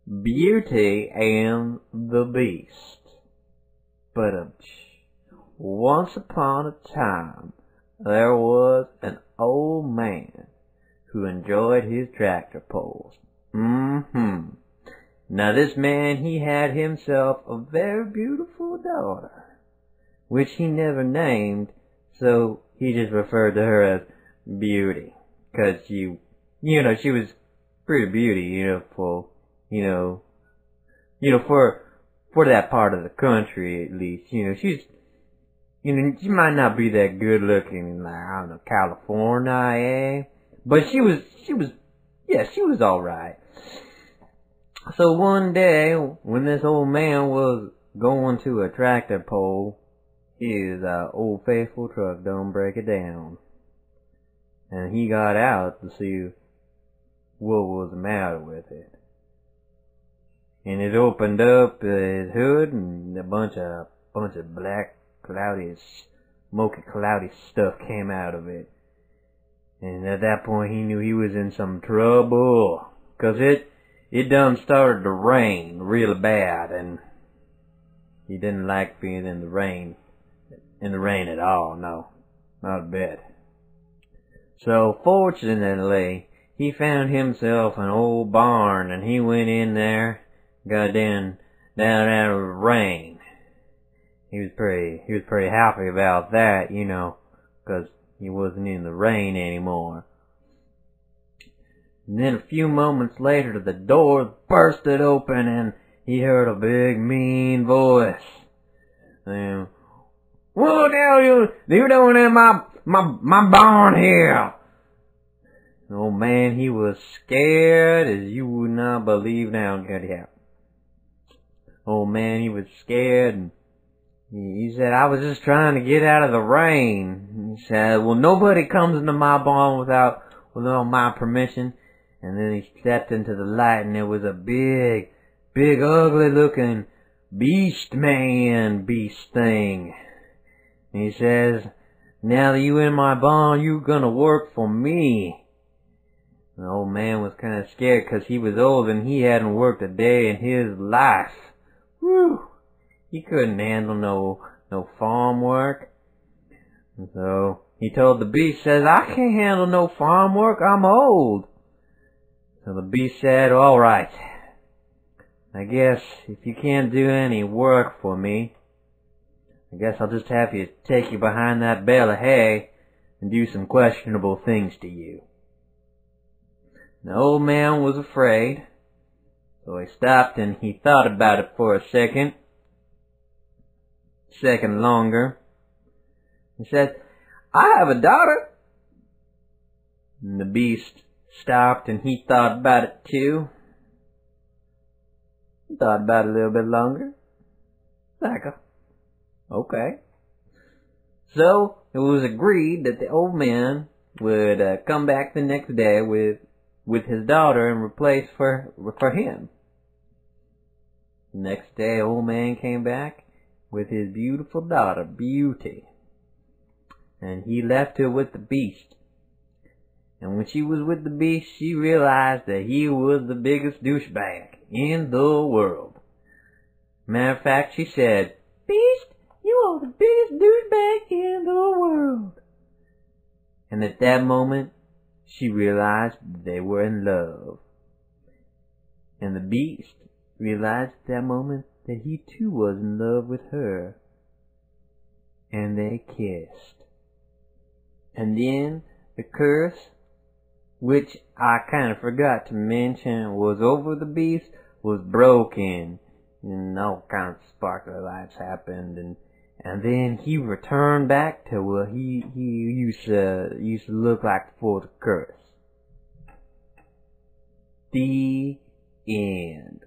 Beauty and the Beast. But once upon a time, there was an old man who enjoyed his tractor pulls. Now this man, he had himself a very beautiful daughter, which he never named, so he just referred to her as Beauty, 'cause she was pretty beauty, for that part of the country at least. She might not be that good looking in, like, I don't know, California, but she was alright. So one day, when this old man was going to a tractor pull, his old faithful truck done break it down. And he got out to see what was the matter with it. And it opened up his hood, and a bunch of black, cloudy, smoky, cloudy stuff came out of it. And at that point, he knew he was in some trouble, 'cause it done started to rain real bad, and he didn't like being in the rain at all. No, not a bit. So fortunately, he found himself an old barn, and he went in there, got down out of the rain. He was pretty happy about that, 'cause he wasn't in the rain anymore. And then a few moments later, the door bursted open, and he heard a big, mean voice. "What the hell you doing in my barn here?" The old man, he was scared as you would not believe now. Old man, he was scared, and he said, "I was just trying to get out of the rain." He said, "Well, nobody comes into my barn without my permission." And then he stepped into the light, and there was a big, ugly looking beast thing. And he says, "Now that you in my barn, you gonna work for me." The old man was kind of scared, 'cause he was old and he hadn't worked a day in his life. Whew! He couldn't handle no farm work. And so he told the beast, says, "I can't handle no farm work, I'm old." So the beast said, "All right. I guess if you can't do any work for me, I guess I'll just have to take you behind that bale of hay and do some questionable things to you." The old man was afraid, so he stopped and he thought about it for a second longer. He said, "I have a daughter." And the beast stopped and he thought about it too. He thought about it a little bit longer. Okay. So it was agreed that the old man would come back the next day with his daughter and replace for him. The next day, old man came back with his beautiful daughter, Beauty, and he left her with the beast. And when she was with the beast, she realized that he was the biggest douchebag in the world. Matter of fact, she said, "Beast, you are the biggest douchebag in the world." And at that moment, she realized they were in love. And the beast realized at that moment that he too was in love with her. And they kissed. And then the curse, which I kind of forgot to mention was over the beast, was broken. And all kinds of sparkly lights happened, and then he returned back to what he used to look like before the curse. The end.